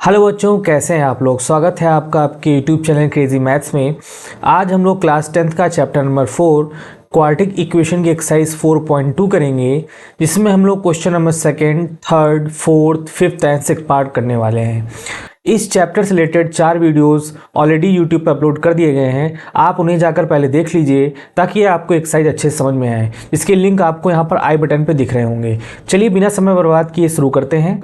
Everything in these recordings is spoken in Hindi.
हेलो बच्चों, कैसे हैं आप लोग। स्वागत है आपका आपके यूट्यूब चैनल क्रेजी मैथ्स में। आज हम लोग क्लास 10th का चैप्टर नंबर 4 क्वाड्रेटिक इक्वेशन की एक्सरसाइज 4.2 करेंगे, जिसमें हम लोग question number 2nd, 3rd, 4th, 5th and 6th part करने वाले हैं। इस चैप्टर से रिलेटेड 4 वीडियोस ऑलरेडी यूट्यूब पर अपलोड कर दिए गए हैं, आप उन्हें जाकर पहले देख लीजिए ताकि आपको एक्सरसाइज अच्छे से समझ में आए। इसके लिंक आपको यहाँ पर आई बटन पे दिख रहे होंगे। चलिए बिना समय बर्बाद किए शुरू करते हैं।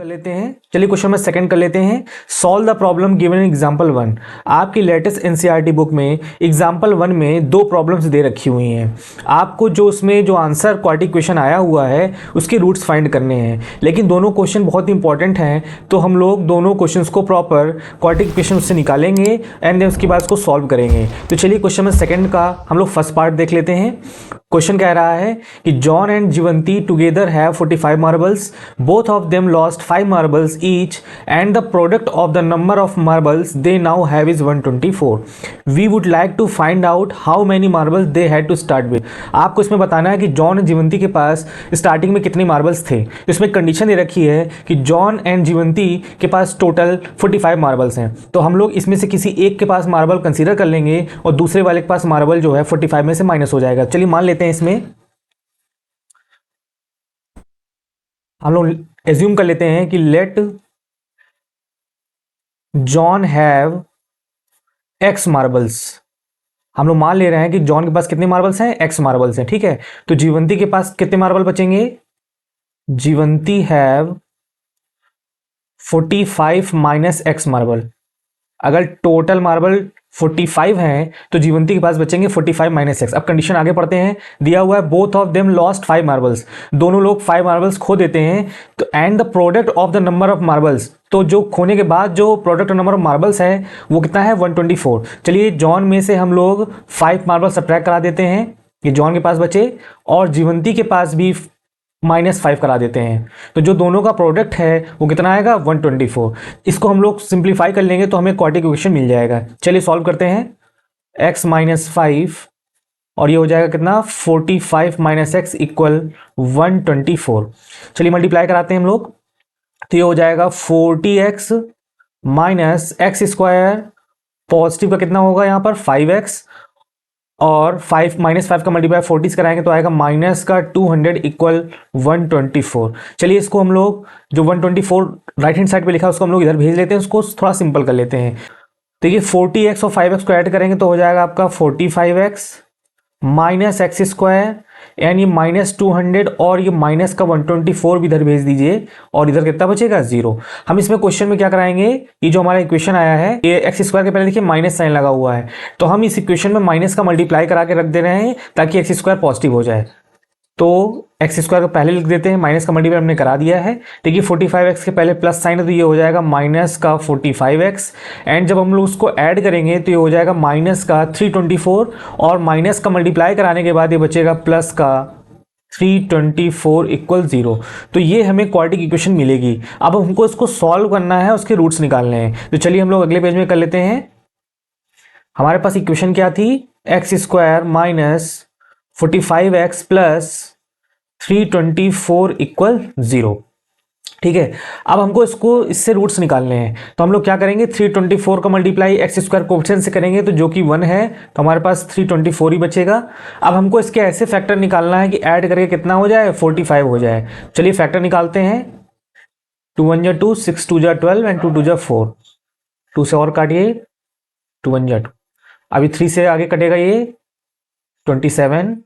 चलिए क्वेश्चन नंबर 2 कर लेते हैं। Solve the problem given in example 1। आपकी लेटेस्ट एनसीईआरटी बुक में एग्जाम्पल 1 में 2 प्रॉब्लम्स दे रखी हुई हैं। आपको जो उसमें जो आंसर क्वाड्रेटिक इक्वेशन आया हुआ है उसके रूट्स फाइंड करने हैं, लेकिन दोनों क्वेश्चन बहुत इंपॉर्टेंट हैं, तो हम लोग दोनों क्वेश्चंस को प्रॉपर क्वाड्रेटिक इक्वेशन से निकालेंगे एंड देन उसके बाद उसको सॉल्व करेंगे। तो चलिए क्वेश्चन नंबर 2 का हम लोग फर्स्ट पार्ट देख लेते हैं। क्वेश्चन कह रहा है कि John and Jeevanti together have 45 marbles, both of them lost 5 marbles each and the product of the number of marbles they now have is 124। We would like to find out how many marbles they had to start with. आपको इसमें बताना है कि जॉन एंड जीवंती के पास स्टार्टिंग में कितने मार्बल्स थे। तो इसमें कंडीशन दे रखी है कि जॉन एंड जीवंती के पास टोटल 45 मार्बल्स हैं, तो हम लोग इसमें से किसी एक के पास मार्बल कंसीडर कर लेंगे और दूसरे वाले के पास मार्बल जो है 45 में से माइनस हो जाएगा। चलिए मान लेते हैं, इसमें हम लोग एज्यूम कर लेते हैं कि let John have x marbles. हम लोग मान ले रहे हैं कि जॉन के पास कितने मार्बल्स हैं, एक्स मार्बल्स हैं, ठीक है। तो जीवंती के पास कितने मार्बल बचेंगे, जीवंती हैव 45 माइनस एक्स मार्बल। अगर टोटल मार्बल 45 हैं तो जीवंती के पास बचेंगे 45 माइनस एक्स। अब कंडीशन आगे पढ़ते हैं। दिया हुआ है both of them lost 5 marbles, दोनों लोग 5 मार्बल्स खो देते हैं। तो and the product of the number of marbles, तो जो खोने के बाद जो प्रोडक्ट नंबर ऑफ मार्बल्स है वो कितना है, 124। चलिए जॉन में से हम लोग 5 मार्बल सब्ट्रैक्ट करा देते हैं, ये जॉन के पास बचे, और जीवंती के पास भी -5 करा देते हैं। तो जो दोनों का प्रोडक्ट है वो कितना आएगा, 124। इसको हम लोग सिंप्लीफाई कर लेंगे तो हमें क्वाड्रेटिक इक्वेशन मिल जाएगा। चलिए सॉल्व करते हैं। x माइनस 5 और ये हो जाएगा कितना, 45 माइनस एक्स इक्वल 124। चलिए मल्टीप्लाई कराते हैं हम लोग, तो ये हो जाएगा 40x minus x square, positive का कितना होगा यहाँ पर 5x, और 5 -5 का मल्टीप्लाई 40 से कराएंगे तो आएगा माइनस का 200 इक्वल 124। चलिए इसको हम लोग जो 124 राइट हैंड साइड पे लिखा है उसको हम लोग इधर भेज लेते हैं, उसको थोड़ा सिंपल कर लेते हैं। तो ये 40x और 5x को ऐड करेंगे तो हो जाएगा आपका 45x माइनस एक्स स्क्वायर, यानी -200, और ये माइनस का 124 भी इधर भेज दीजिए, और इधर कितना बचेगा, 0। हम इसमें क्वेश्चन में क्या कराएंगे, ये जो हमारा इक्वेशन आया है ये एक्स स्क्वायर के पहले देखिए माइनस साइन लगा हुआ है, तो हम इस इक्वेशन में माइनस का मल्टीप्लाई करा के रख दे रहे हैं ताकि एक्स स्क्वायर पॉजिटिव हो जाए। तो एक्स स्क्वायर को पहले लिख देते हैं, माइनस का मल्टीप्लाई हमने करा दिया है। देखिए 45x के पहले प्लस साइन है तो ये हो जाएगा माइनस का 45x, एंड जब हम लोग उसको ऐड करेंगे तो ये हो जाएगा माइनस का 324, और माइनस का मल्टीप्लाई कराने के बाद ये बचेगा प्लस का 324 इक्वल 0। तो ये हमें क्वाड्रेटिक इक्वेशन मिलेगी। अब हमको इसको सॉल्व करना है, उसके रूट्स निकालने हैं। तो चलिए हम लोग अगले पेज में कर लेते हैं। हमारे पास इक्वेशन क्या थी, x square minus 45x plus 324 equal 0, ठीक है। अब हमको इसको इससे रूट्स निकालने हैं, तो हम लोग क्या करेंगे, 324 का मल्टीप्लाई एक्स स्क्वायर कोएफिशिएंट से करेंगे तो जो कि 1 है, तो हमारे पास 324 ही बचेगा। अब हमको इसके ऐसे फैक्टर निकालना है कि ऐड करके कितना हो जाए, 45 हो जाए। चलिए फैक्टर निकालते हैं। 2 1 जा 2, 6 2 जा 12 एंड 2 2 जा 4। 2 से और काटिए, 2 1 जा 2। अभी 3 से आगे कटेगा ये 27,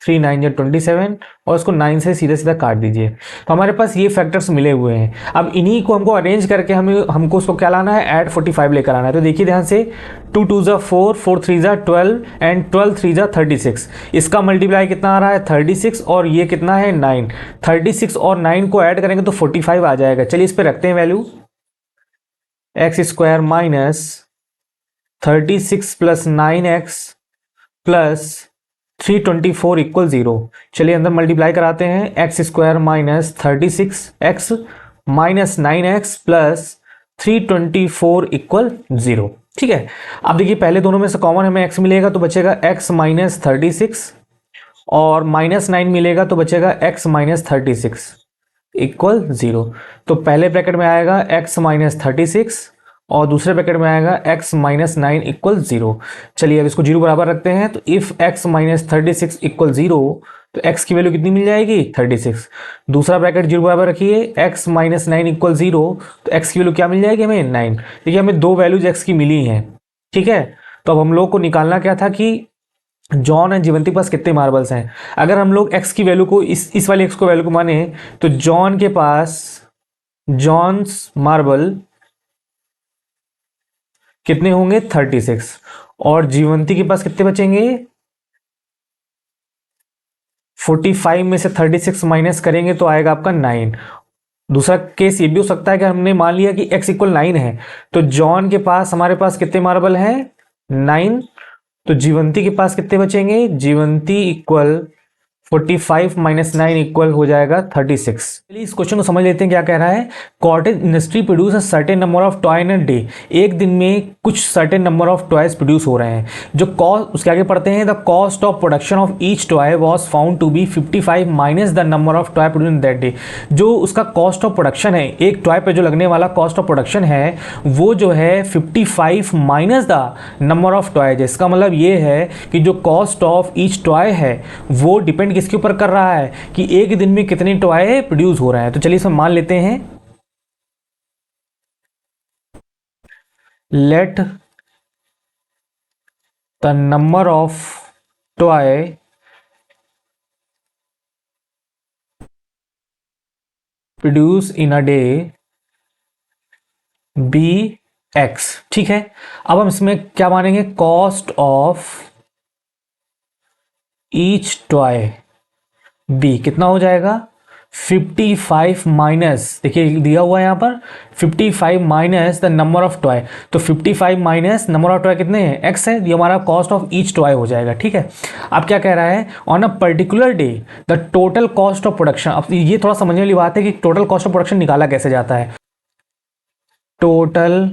3 9 या 27, और उसको 9 से सीधा सीधा काट दीजिए। तो हमारे पास ये फैक्टर्स मिले हुए हैं। अब इन्हीं को हमको अरेंज करके हमको उसको क्या लाना है, ऐड 45 लेकर आना है। तो देखिए ध्यान से, 2 2 जा 4, 4 3 जा 12 एंड 12 3 जा 36। इसका मल्टीप्लाई कितना आ रहा है, 36, और ये कितना है 9। 36 और 9 को ऐड करेंगे तो 45 आ जाएगा। चलिए इस पर रखते हैं value, x square minus 36 plus 9x plus 324 equal 0। चलिए अंदर मल्टीप्लाई कराते हैं, x square minus 36x minus 9x plus 324 equal 0, ठीक है। अब देखिए पहले दोनों में से कॉमन हमें x मिलेगा तो बचेगा x माइनस 36, और -9 मिलेगा तो बचेगा x माइनस 36। इक्वल 0। तो पहले ब्रैकेट में आएगा x माइनस 36 और दूसरे ब्रैकेट में आएगा x माइनस 9 इक्वल 0। चलिए अब इसको 0 बराबर रखते हैं, तो इफ x माइनस 36 इक्वल 0 तो x की वैल्यू कितनी मिल जाएगी 36। दूसरा ब्रैकेट 0 बराबर रखिए, x माइनस 9 इक्वल 0 तो x की वैल्यू क्या मिल जाएगी हमें 9। देखिए हमें दो वैल्यूज x की मिली हैं, ठीक है। तो अब हम लोग को निकालना क्या था कि जॉन एंड जीवंती के पास कितने मार्बल्स हैं। अगर हम लोग x की वैल्यू को इस वाले x को वैल्यू को माने तो जॉन के पास जॉन्स मार्बल कितने होंगे 36 और जीवंती के पास कितने बचेंगे 45 में से 36 माइनस करेंगे तो आएगा आपका 9। दूसरा केस ये भी हो सकता है कि हमने मान लिया कि x इक्वल 9 है तो जॉन के पास हमारे पास कितने मार्बल हैं 9। तो जीवंती के पास कितने बचेंगे, जीवंती इक्वल 45 माइनस 9 इक्वल हो जाएगा 36। चलिए इस क्वेश्चन को समझ लेते हैं क्या कह रहा है। Cottage industry produce a certain number of toy in a day. एक दिन में कुछ certain number of toys produce हो रहे हैं। जो कॉस्ट, उसके आगे पढ़ते हैं, the cost of production of each toy was found to be 55 minus the number of toy produce in that day. जो उसका कॉस्ट ऑफ प्रोडक्शन है, एक टॉय पे जो लगने वाला कॉस्ट ऑफ प्रोडक्शन है वो जो है 55 minus the number of toys. इसका मतलब ये है कि जो कॉस्ट ऑफ ईच टॉय है वो डिपेंड किसके ऊपर कर रहा है कि एक दिन में कितने टॉय प्रोड्यूस हो रहे हैं। तो चलिए इसमें मान लेते हैं, let the number of toy produce in a day be x. ठीक है, अब हम इसमें क्या मानेंगे, cost of each toy be कितना हो जाएगा 55 माइनस, देखिए दिया हुआ है यहाँ पर 55 minus the number of toy. तो 55 माइनस नंबर ऑफ टॉय कितने हैं एक्स है, ये हमारा कॉस्ट ऑफ ईच टॉय हो जाएगा। ठीक है, अब क्या कह रहा है, on a particular day the total cost of production. अब ये थोड़ा समझने वाली बात है कि टोटल कॉस्ट ऑफ प्रोडक्शन निकाला कैसे जाता है। Total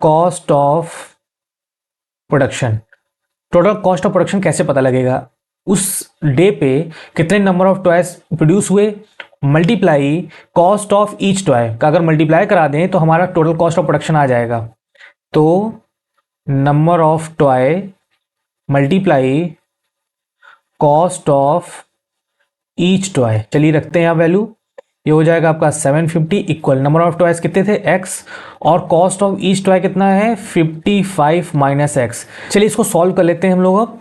cost of production, total cost of production कैसे पता लगेगा, उस डे पे कितने नंबर ऑफ टॉयज प्रोड्यूस हुए multiply cost of each toy का अगर मल्टीप्लाई करा दें तो हमारा टोटल कॉस्ट ऑफ प्रोडक्शन आ जाएगा। तो number of toy multiply cost of each toy, चलिए रखते हैं यहाँ वैल्यू, ये हो जाएगा आपका 750 इक्वल नंबर ऑफ टॉयज कितने थे x और कॉस्ट ऑफ ईच टॉय कितना है 55 माइनस एक्स। चलिए इसको सॉल्व कर लेते हैं हम लोग। अब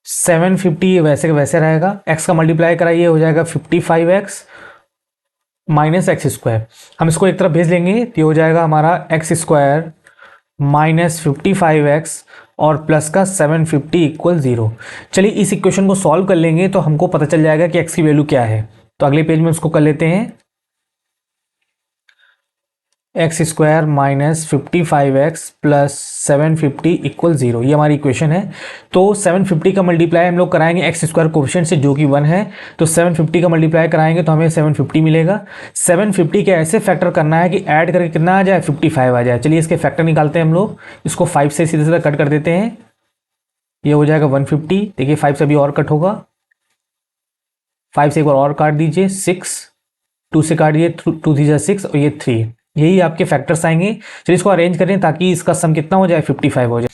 750 वैसे वैसे रहेगा, x का मल्टीप्लाई कराइए हो जाएगा 55x माइनस एक्स स्क्वायर। हम इसको एक तरफ भेज लेंगे तो ये हो जाएगा हमारा एक्स स्क्वायर माइनस 55x और प्लस का 750 इक्वल 0। चलिए इस इक्वेशन को सॉल्व कर लेंगे तो हमको पता चल जाएगा कि x की वैल्यू क्या है। तो अगले पेज में उसको कर लेते हैं, x square minus 55x plus 750 equal 0, ये हमारी इक्वेशन है। तो 750 का मल्टीप्लाई हम लोग कराएंगे एक्स स्क्वायर कोफिशिएंट से जो कि 1 है, तो 750 का मल्टीप्लाई कराएंगे तो हमें 750 मिलेगा। 750 के ऐसे फैक्टर करना है कि ऐड करके कितना आ जाए 55 आ जाए। चलिए इसके फैक्टर निकालते हैं हम लोग, इसको 5 से सीधे सीधा कट कर देते हैं, ये हो जाएगा 150। देखिए 5 से अभी और कट होगा, 5 से एक बार और काट दीजिए, 6, 2 से काट दिए, 2 3 6 और ये 3, यही आपके फैक्टर्स आएंगे। चलिए इसको अरेंज करें ताकि इसका सम कितना हो जाए 55 हो जाए।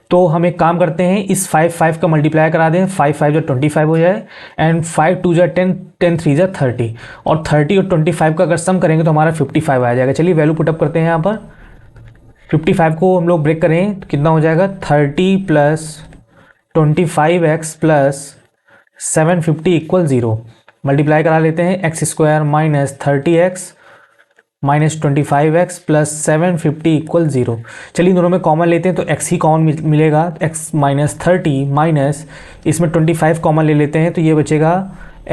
तो हम एक काम करते हैं, इस 5 का मल्टीप्लाई करा दें, 5 5 जो 25 हो जाए एंड 5 2 जा 10 10 3 जा 30 और 30 और 25 का अगर सम करेंगे तो हमारा 55 आ जाएगा। चलिए वैल्यू पुटअप करते हैं यहाँ पर, 55 को हम लोग ब्रेक करें तो कितना हो जाएगा 30 plus 25x plus 750 equal 0। Multiply करा लेते हैं, x square minus 30x minus 25x plus 750 equal 0। चलिए दोनों में कॉमन लेते हैं तो x ही कॉमन मिलेगा, x माइनस 30 माइनस इसमें 25 कॉमन ले लेते हैं तो ये बचेगा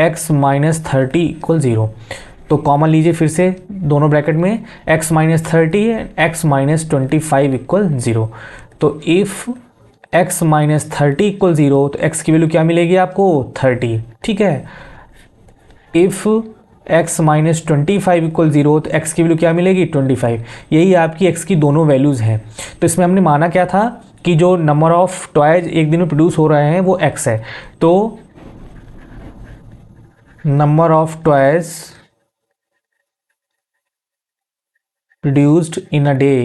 x माइनस 30 इक्वल 0। तो कॉमन लीजिए फिर से दोनों ब्रैकेट में, x minus 30 x minus 25 equal 0। तो इफ़ x माइनस 30 इक्वल 0 तो x की वैल्यू क्या मिलेगी आपको 30। ठीक है, इफ़ x माइनस 25 इक्वल 0 तो x की वैल्यू क्या मिलेगी 25। यही आपकी x की दोनों वैल्यूज़ हैं। तो इसमें हमने माना क्या था कि जो नंबर ऑफ टॉयज एक दिन में प्रोड्यूस हो रहे हैं वो x है। तो number of toys produced in a day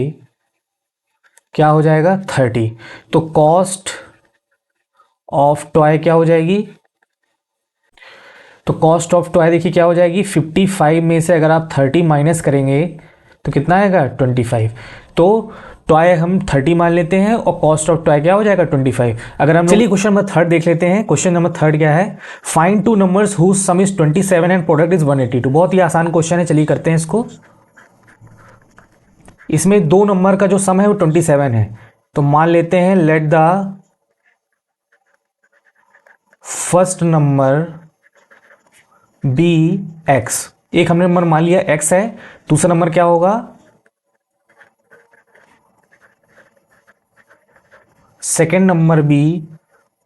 क्या हो जाएगा 30। तो कॉस्ट ऑफ टॉय क्या हो जाएगी, तो कॉस्ट ऑफ टॉय देखिए क्या हो जाएगी 55 में से अगर आप 30 माइनस करेंगे तो कितना आएगा 25। तो टॉय हम 30 मान लेते हैं और कॉस्ट ऑफ टॉय क्या हो जाएगा 25। अगर हम चलिए क्वेश्चन नंबर 3 देख लेते हैं। क्वेश्चन नंबर 3 क्या है, find two numbers whose sum is 27 and product is 182। बहुत ही आसान क्वेश्चन है, चलिए करते हैं इसको। इसमें दो नंबर का जो सम है वो 27 है, तो मान लेते हैं let the first number be x. एक हमने नंबर मान लिया एक्स है, दूसरा नंबर क्या होगा, second number be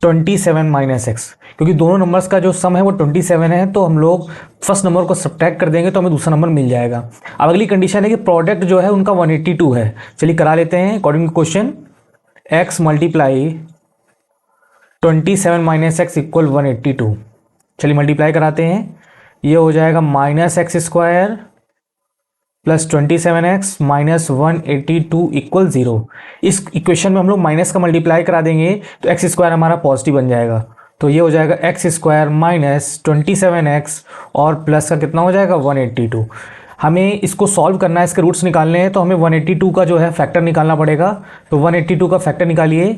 27 minus x. क्योंकि दोनों नंबर्स का जो सम है वो 27 है, तो हम लोग फर्स्ट नंबर को सब्ट्रैक्ट कर देंगे तो हमें दूसरा नंबर मिल जाएगा। अब अगली कंडीशन है कि प्रोडक्ट जो है उनका 182 है। चलिए करा लेते हैं according to question. X multiply 27 minus x equal 182। चलिए मल्टीप्लाई कराते हैं, ये हो जाएगा minus x square plus 27x minus 182 equal 0। इस इक्वेशन में हम लोग माइनस का मल्टीप्लाई करा देंगे तो एक्स स्क्वायर हमारा पॉजिटिव बन जाएगा। तो ये हो जाएगा एक्स स्क्वायर माइनस 27x और प्लस का कितना हो जाएगा 182। हमें इसको सॉल्व करना है, इसके रूट्स निकालने हैं, तो हमें 182 का जो है फैक्टर निकालना पड़ेगा। तो 182 का फैक्टर निकालिए,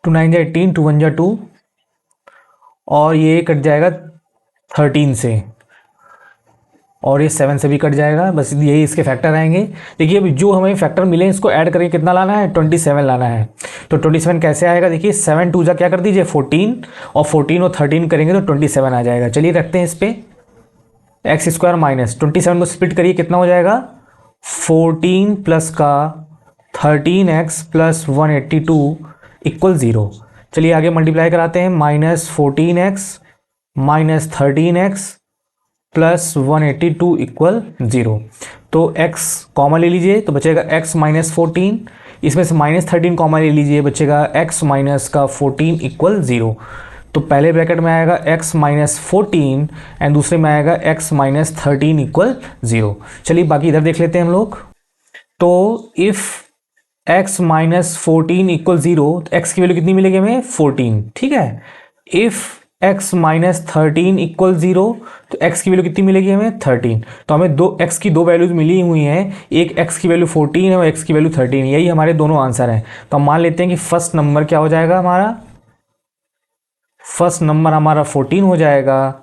2 9 जा 18, 2 1 जा 2 और ये कट जाएगा 13 से और ये 7 से भी कट जाएगा। बस यही इसके फैक्टर आएंगे। देखिए अब जो हमें फैक्टर मिले इसको ऐड करके कितना लाना है 27 लाना है। तो 27 कैसे आएगा, देखिए 7 2 जा क्या कर दीजिए 14 और 14 और 13 करेंगे तो 27 आ जाएगा। चलिए रखते हैं इस पे एक्स स्क्वायर माइनस 27 को स्प्लिट करिए कितना हो जाएगा 14 प्लस का 13x प्लस 182 इक्वल 0। चलिए आगे मल्टीप्लाई कराते हैं, minus 14x minus 13x plus 182 equal 0। तो x कॉमन ले लीजिए तो बचेगा x माइनस 14, इसमें से माइनस 13 कॉमन ले लीजिए बचेगा x माइनस का 14 इक्वल 0। तो पहले ब्रैकेट में आएगा x माइनस 14 एंड दूसरे में आएगा x माइनस 13 इक्वल 0। चलिए बाकी इधर देख लेते हैं हम लोग। तो इफ़ x माइनस 14 इक्वल 0 तो x की वैल्यू कितनी मिलेगी हमें 14, ठीक है। इफ़ x माइनस 13 इक्वल 0 तो x की वैल्यू कितनी मिलेगी हमें 13। तो हमें दो x की दो वैल्यूज मिली हुई हैं, एक x की वैल्यू 14 है और x की वैल्यू 13, यही हमारे दोनों आंसर हैं। तो हम मान लेते हैं कि फर्स्ट नंबर क्या हो जाएगा हमारा, फर्स्ट नंबर हमारा 14 हो जाएगा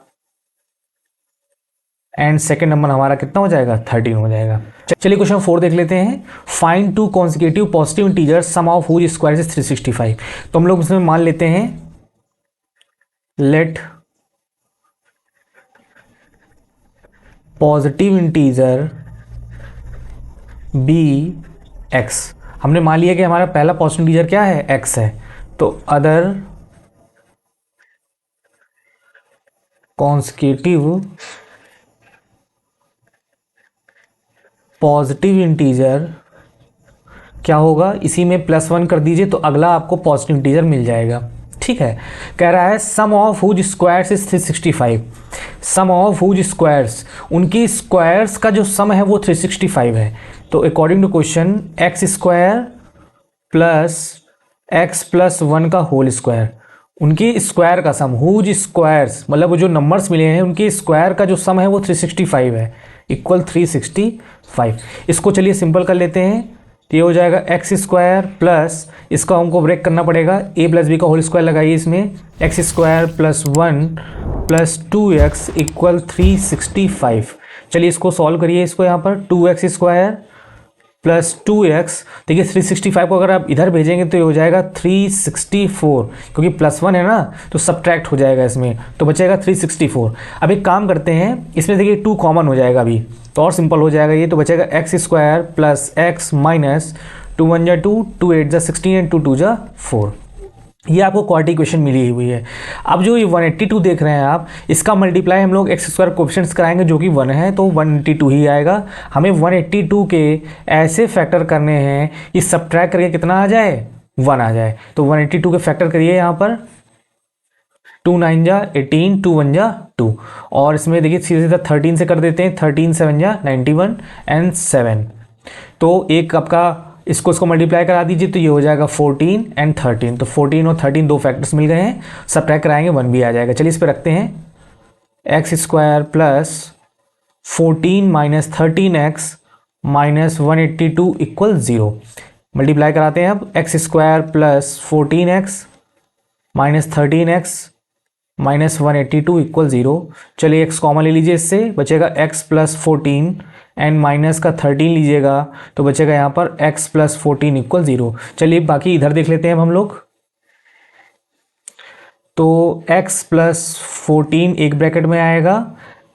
एंड सेकेंड नंबर हमारा कितना हो जाएगा 13 हो जाएगा। चलिए क्वेश्चन 4 देख लेते हैं। Find two consecutive positive integers sum of whose square is 365। तो हम लोग उसमें मान लेते हैं let positive integer be x. हमने मान लिया कि हमारा पहला पॉजिटिव इंटीजर क्या है एक्स है। तो अदर कॉन्सिक्यूटिव पॉजिटिव इंटीजर क्या होगा, इसी में +1 कर दीजिए तो अगला आपको पॉजिटिव इंटीजर मिल जाएगा, ठीक है। कह रहा है sum of whose squares is 365। Sum of whose squares, उनकी स्क्वायर्स का जो सम है वो 365 है। तो according to question x square plus x plus 1 का होल स्क्वायर, उनकी स्क्वायर का सम, हुज स्क्वायर्स मतलब वो जो नंबर्स मिले हैं उनके स्क्वायर का जो सम है वो 365 है, इक्वल 365। इसको चलिए सिंपल कर लेते हैं। तो ये हो जाएगा एक्स स्क्वायर प्लस, इसका हमको ब्रेक करना पड़ेगा, ए प्लस बी का होल स्क्वायर लगाइए इसमें, x square plus 1 plus 2x equal 365। चलिए इसको सॉल्व करिए, इसको यहाँ पर 2x स्क्वायर प्लस 2x, देखिए 365 को अगर आप इधर भेजेंगे तो ये हो जाएगा 364, क्योंकि +1 है ना तो सब्ट्रैक्ट हो जाएगा इसमें, तो बचेगा 364। अब एक काम करते हैं, इसमें देखिए 2 कॉमन हो जाएगा अभी तो और सिंपल हो जाएगा ये। तो बचेगा x square plus x minus 2 1 जा 2, 2 8 जा 16 एंड 2 2 जा 4। ये आपको क्वाड्रेटिक इक्वेशन मिली हुई है। अब जो ये 182 देख रहे हैं आप, इसका मल्टीप्लाई हम लोग एक्स स्क्वायर कोएफिशिएंट्स कराएंगे जो कि 1 है, तो 182 ही आएगा। हमें 182 के ऐसे फैक्टर करने हैं कि सब्ट्रैक्ट करके कितना आ जाए 1 आ जाए। तो 182 के फैक्टर करिए यहाँ पर, 2 9 जा 18, 2 1 जा 2, और इसमें देखिए सीधे सीधा 13 से कर देते हैं, 13 7 जा 91 एंड 7। तो एक आपका इसको मल्टीप्लाई करा दीजिए तो ये हो जाएगा 14 एंड 13। तो 14 और 13 दो फैक्टर्स मिल गए हैं, सब्ट्रैक्ट कराएंगे 1 भी आ जाएगा। चलिए इस पर रखते हैं x square plus 14 minus 13x minus 182 equal 0। Multiply कराते हैं अब, x square plus 14x minus 13x minus 182 equal 0। चलिए x कॉमन ले लीजिए, इससे बचेगा x प्लस 14 एंड माइनस का 13 लीजिएगा तो बचेगा यहाँ पर x प्लस 14 इक्वल 0। चलिए बाकी इधर देख लेते हैं अब हम लोग। तो x प्लस 14 एक ब्रैकेट में आएगा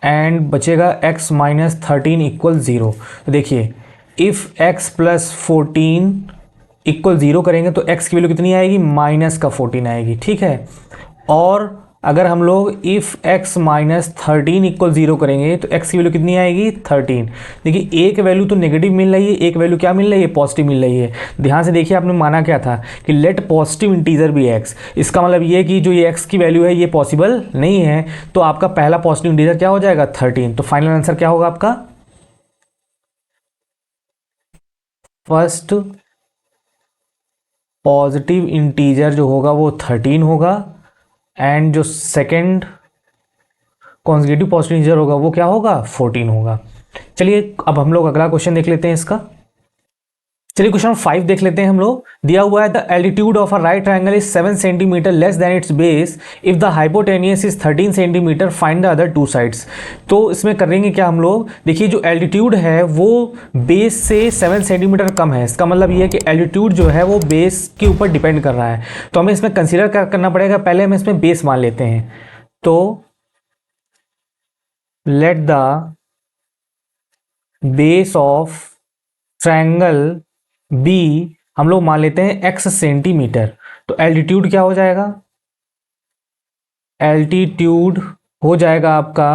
एंड बचेगा x माइनस 13 इक्वल 0। तो देखिए इफ़ x प्लस 14 इक्वल 0 करेंगे तो x की वैल्यू कितनी आएगी, माइनस का 14 आएगी, ठीक है। और अगर हम लोग इफ़ x माइनस 13 इक्वल 0 करेंगे तो x की वैल्यू कितनी आएगी, 13। देखिए एक वैल्यू तो नेगेटिव मिल रही है, एक वैल्यू क्या मिल रही है, पॉजिटिव मिल रही है। ध्यान से देखिए आपने माना क्या था कि लेट पॉजिटिव इंटीजर भी x, इसका मतलब ये कि जो ये x की वैल्यू है ये पॉसिबल नहीं है। तो आपका पहला पॉजिटिव इंटीजर क्या हो जाएगा, 13। तो फाइनल आंसर क्या होगा आपका, फर्स्ट पॉजिटिव इंटीजर जो होगा वो 13 होगा एंड जो सेकंड कॉन्जिक्यूटिव पॉजिटिव इंटीजर होगा वो क्या होगा, 14 होगा। चलिए अब हम लोग अगला क्वेश्चन देख लेते हैं इसका। चलिए क्वेश्चन 5 देख लेते हैं हम लोग। दिया हुआ है the altitude of a right triangle is 7 centimetre less than it's base if the hypotenuse is 13 centimetre, find the other two sides. तो इसमें करेंगे क्या हम लोग, देखिए जो एल्टीट्यूड है वो बेस से 7 सेंटीमीटर कम है, इसका मतलब ये है कि एल्टीट्यूड जो है वो बेस के ऊपर डिपेंड कर रहा है। तो हमें इसमें कंसिडर करना पड़ेगा, पहले हम इसमें बेस मान लेते हैं। तो let the base of triangle be हम लोग मान लेते हैं x सेंटीमीटर। तो एल्टीट्यूड क्या हो जाएगा, एल्टीट्यूड हो जाएगा आपका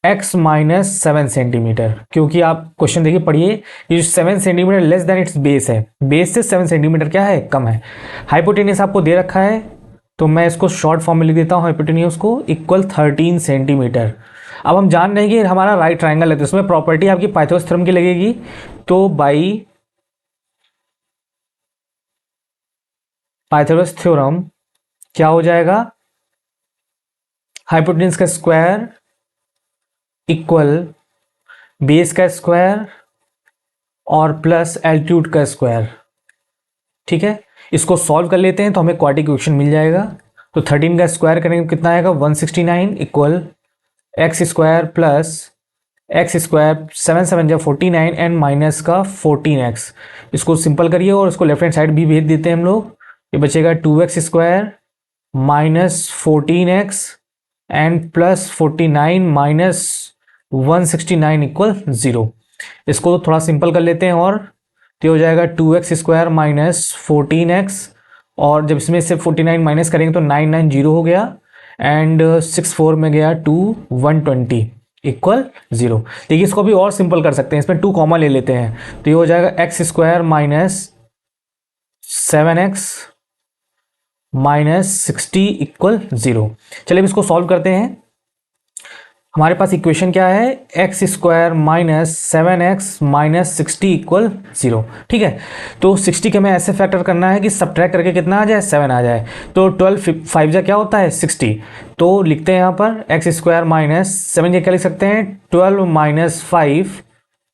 x माइनस 7 सेंटीमीटर, क्योंकि आप क्वेश्चन देखिए पढ़िए, ये जो 7 centimetre less than it's base है, बेस से 7 सेंटीमीटर क्या है, कम है। हाइपोटेनियस आपको दे रखा है तो मैं इसको शॉर्ट फॉर्म में लिख देता हूँ, हाइपोटेनियस को इक्वल 13 सेंटीमीटर। अब हम जान रहे हैं कि हमारा राइट ट्रायंगल है तो इसमें प्रॉपर्टी आपकी पाइथागोरस थ्योरम की लगेगी। तो बाई पाइथागोरस थ्योरम क्या हो जाएगा, हाइपोटेन्यूज का स्क्वायर इक्वल बेस का स्क्वायर और प्लस एल्टीट्यूड का स्क्वायर, ठीक है। इसको सॉल्व कर लेते हैं तो हमें क्वाड्रेटिक इक्वेशन मिल जाएगा। तो 13 का स्क्वायर करेंगे कितना आएगा, 169 equal x square plus x square 7 7 जा 49 एंड माइनस का 14x। इसको सिंपल करिए और इसको लेफ्ट हैंड साइड भी भेज देते हैं हम लोग। ये बचेगा 2x square minus 14x and plus 49 minus 169 equal 0। इसको थोड़ा सिंपल कर लेते हैं और तो हो जाएगा 2x स्क्वायर माइनस 14x, और जब इसमें से 49 माइनस करेंगे तो 990 हो गया एंड 6 4 में गया 2 120 इक्वल 0। देखिए इसको भी और सिंपल कर सकते हैं, इसमें 2 कॉमन ले लेते हैं तो ये हो जाएगा x square minus 7x minus 60 equal 0। चलिए अब इसको सॉल्व करते हैं। हमारे पास इक्वेशन क्या है, x square minus 7x minus 60 equal 0, ठीक है। तो 60 के हमें ऐसे फैक्टर करना है कि सब्ट्रैक्ट करके कितना आ जाए, 7 आ जाए। तो 12 5 जा क्या होता है, 60। तो लिखते हैं यहाँ पर एक्स स्क्वायर माइनस 7 जा क्या लिख सकते हैं, 12 माइनस 5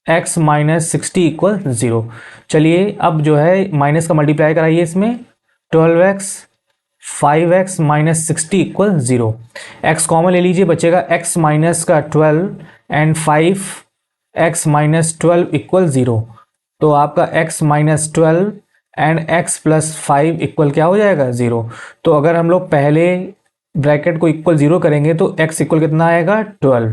एक्स माइनस 60 इक्वल 0। चलिए अब जो है माइनस का मल्टीप्लाई कराइए इसमें, 12x 5x minus 60 equal 0। x common ले लीजिए, बचेगा x माइनस का 12 एंड 5x माइनस 12 इक्वल 0। तो आपका x minus 12 and x plus 5 equal क्या हो जाएगा, 0। तो अगर हम लोग पहले ब्रैकेट को इक्वल 0 करेंगे तो x इक्वल कितना आएगा, 12,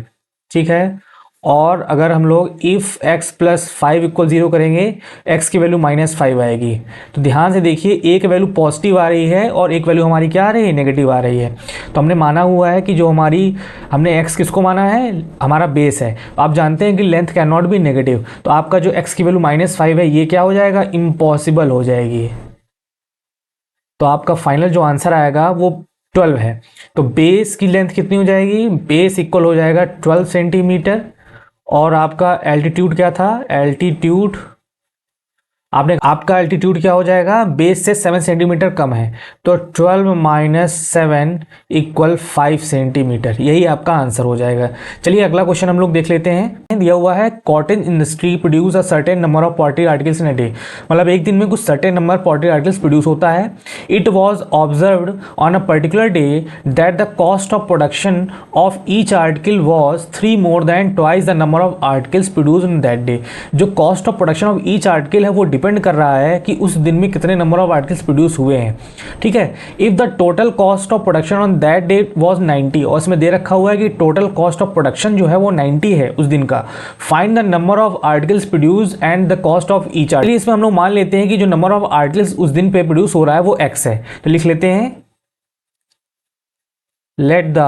ठीक है। और अगर हम लोग इफ़ x प्लस 5 इक्वल 0 करेंगे, x की वैल्यू माइनस 5 आएगी। तो ध्यान से देखिए एक वैल्यू पॉजिटिव आ रही है और एक वैल्यू हमारी क्या आ रही है, नेगेटिव आ रही है। तो हमने माना हुआ है कि जो हमने x किसको माना है, हमारा बेस है। तो आप जानते हैं कि length can not be negative, तो आपका जो x की वैल्यू माइनस 5 है ये क्या हो जाएगा, इम्पॉसिबल हो जाएगी। तो आपका फाइनल जो आंसर आएगा वो 12 है, तो बेस की लेंथ कितनी हो जाएगी, बेस इक्वल हो जाएगा 12 सेंटीमीटर, और आपका एल्टीट्यूड क्या था, एल्टीट्यूड आपका एल्टीट्यूड क्या हो जाएगा, बेस से 7 सेंटीमीटर कम है, तो 12 माइनस 7 इक्वल 5 सेंटीमीटर, यही आपका आंसर हो जाएगा। चलिए अगला क्वेश्चन हम लोग देख लेते हैं। दिया हुआ है cotton industry produce a certain number of poultry articles in a day, मतलब एक दिन में कुछ certain number poultry articles produce होता है। It was observed on a particular day that the cost of production of each article was 3 more than twice the number of articles produce in that day. जो cost of production of each article है वो डिपेंड कर रहा है कि उस दिन में कितने नंबर ऑफ आर्टिकल्स प्रोड्यूस हुए हैं, ठीक है। If the total cost of production on that day was 90, और इसमें दे रखा हुआ है कि टोटल कॉस्ट ऑफ प्रोडक्शन जो है वो 90 है उस दिन का, find the number of articles produce and the cost of each article. इसमें हम लोग मान लेते हैं कि जो नंबर ऑफ आर्टिकल्स उस दिन पे प्रोड्यूस हो रहा है वो x है, तो लिख लेते हैं let the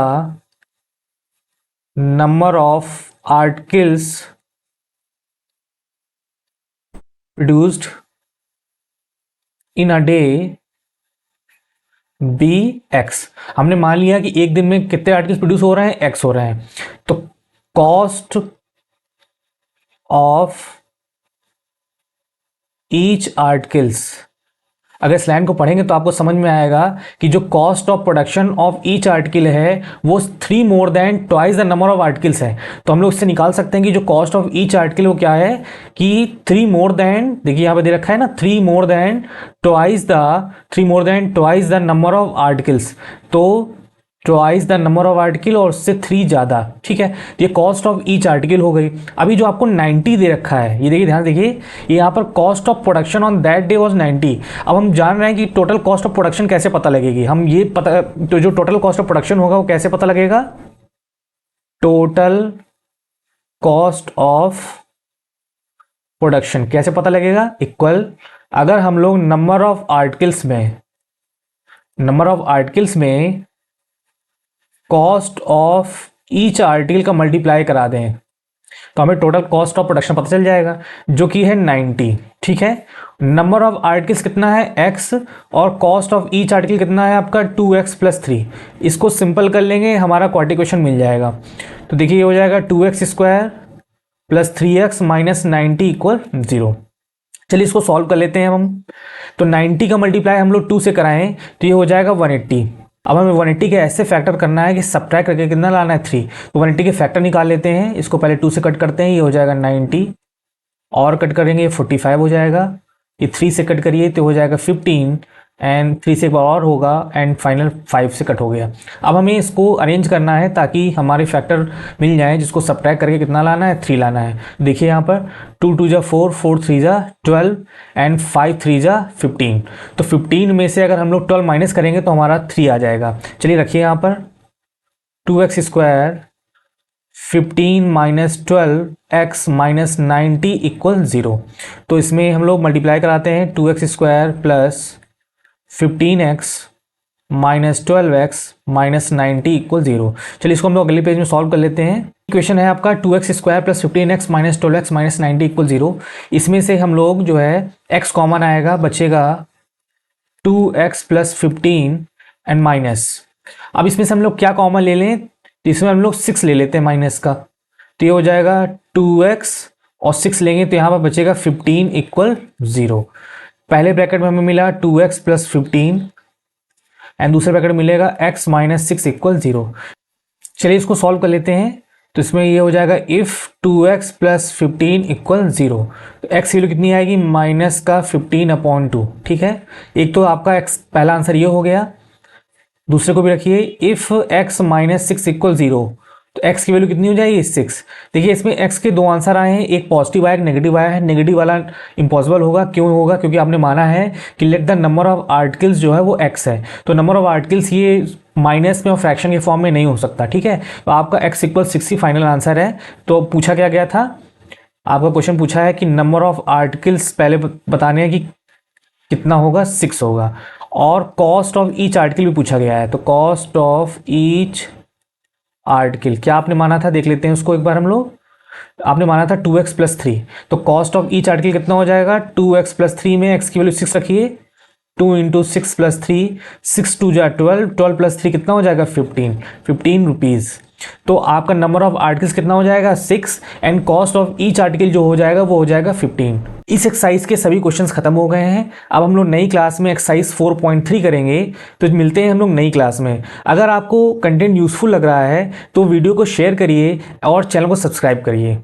number of articles produced in a day be x. हमने मान लिया कि एक दिन में कितने आर्टिकल्स प्रोड्यूस हो रहे हैं, एक्स हो रहे हैं, तो कॉस्ट ऑफ ईच आर्टिकल्स, अगर इस लाइन को पढ़ेंगे तो आपको समझ में आएगा कि जो cost of production of each article है वो 3 more than twice the number of articles है। तो हम लोग इससे निकाल सकते हैं कि जो कॉस्ट ऑफ ईच आर्टिकल वो क्या है कि 3 more than, देखिए यहाँ पे दे रखा है ना, 3 more than twice the number of articles, तो twice the number of article और उससे 3 ज़्यादा, ठीक है। तो ये कॉस्ट ऑफ ईच आर्टिकल हो गई। अभी जो आपको 90 दे रखा है, ये देखिए ध्यान देखिए, ये यहाँ पर cost of production on that day was 90। अब हम जान रहे हैं कि टोटल कॉस्ट ऑफ प्रोडक्शन कैसे पता लगेगी, हम ये पता, तो जो टोटल कॉस्ट ऑफ प्रोडक्शन होगा वो कैसे पता लगेगा, टोटल कॉस्ट ऑफ प्रोडक्शन कैसे पता लगेगा, इक्वल, अगर हम लोग नंबर ऑफ आर्टिकल्स में कॉस्ट ऑफ ईच आर्टिकल का मल्टीप्लाई करा दें तो हमें टोटल कॉस्ट ऑफ प्रोडक्शन पता चल जाएगा, जो कि है 90, ठीक है। नंबर ऑफ आर्टिकल्स कितना है x, और कॉस्ट ऑफ ईच आर्टिकल कितना है आपका 2x + 3। इसको सिंपल कर लेंगे, हमारा क्वाड्रेटिक इक्वेशन मिल जाएगा। तो देखिए ये हो जाएगा 2x² + 3x - 90 = 0। चलिए इसको सॉल्व कर लेते हैं हम। तो 90 का मल्टीप्लाई हम लोग 2 से कराएं तो ये हो जाएगा 180। अब हमें 180 के ऐसे फैक्टर करना है कि सब्ट्रैक्ट करके कितना लाना है, 3। तो 180 के फैक्टर निकाल लेते हैं, इसको पहले 2 से कट करते हैं, ये हो जाएगा 90, और कट करेंगे 45 हो जाएगा, ये 3 से कट करिए तो हो जाएगा 15, एंड 3 से एक बार और होगा, एंड फाइनल 5 से कट हो गया। अब हमें इसको अरेंज करना है ताकि हमारे फैक्टर मिल जाए, जिसको सब्ट्रैक्ट करके कितना लाना है, 3 लाना है। देखिए यहाँ पर 2 × 2 = 4, 4 × 3 = 12, एंड 5 × 3 = 15। तो 15 में से अगर हम लोग 12 माइनस करेंगे तो हमारा 3 आ जाएगा। चलिए रखिए यहाँ पर 2x² 15 - 12x - 90 = 0। तो इसमें हम लोग मल्टीप्लाई कराते हैं, 2x² + 15x - 12x - 90 = 0। चलिए इसको हम लोग अगले पेज में सॉल्व कर लेते हैं। इक्वेशन है आपका 2x² + 15x - 12x - 90 = 0। इसमें से हम लोग जो है x कॉमन आएगा, बचेगा 2x + 15 एंड माइनस। अब इसमें से हम लोग क्या कॉमन ले लें, तो इसमें हम लोग 6 ले लेते हैं माइनस का, तो ये हो जाएगा 2x, और 6 लेंगे तो यहाँ पर बचेगा 15 = 0। पहले ब्रैकेट में हमें मिला 2x + 15, एंड दूसरे ब्रैकेट में मिलेगा x - 6 = 0। चलिए इसको सॉल्व कर लेते हैं। तो इसमें ये हो जाएगा इफ़ 2x + 15 = 0, तो x की वैल्यू कितनी आएगी, -15/2, ठीक है। एक तो आपका x पहला आंसर ये हो गया। दूसरे को भी रखिए, इफ़ x - 6 = 0, तो x की वैल्यू कितनी हो जाएगी, 6। देखिए इसमें x के 2 आंसर आए हैं, एक पॉजिटिव आया, एक नेगेटिव आया है। नेगेटिव वाला इम्पॉसिबल होगा, क्यों होगा, क्योंकि आपने माना है कि late the number of articles जो है वो x है, तो नंबर ऑफ आर्टिकल्स ये माइनस में और फ्रैक्शन के फॉर्म में नहीं हो सकता, ठीक है। तो आपका x = 6 ही फाइनल आंसर है। तो पूछा क्या गया था, आपका क्वेश्चन पूछा है कि नंबर ऑफ आर्टिकल्स पहले बताने हैं कि कितना होगा, 6 होगा, और कॉस्ट ऑफ ईच आर्टिकल भी पूछा गया है। तो कॉस्ट ऑफ ईच आर्टिकल क्या आपने माना था, देख लेते हैं उसको एक बार हम लोग। आपने माना था 2x + 3, तो कॉस्ट ऑफ ईच आर्टिकल कितना हो जाएगा, 2x + 3 में x की वैल्यू 6 रखिए, 2 इंटू 6 प्लस 3, 6 टू जा 12, 12 प्लस 3 कितना हो जाएगा 15, 15 रुपीज़। तो आपका नंबर ऑफ आर्टिकल्स कितना हो जाएगा 6 and cost of each article जो हो जाएगा वो हो जाएगा 15। इस एक्सरसाइज के सभी क्वेश्चंस खत्म हो गए हैं। अब हम लोग नई क्लास में एक्सरसाइज 4.3 करेंगे, तो मिलते हैं हम लोग नई क्लास में। अगर आपको कंटेंट यूजफुल लग रहा है तो वीडियो को शेयर करिए और चैनल को सब्सक्राइब करिए।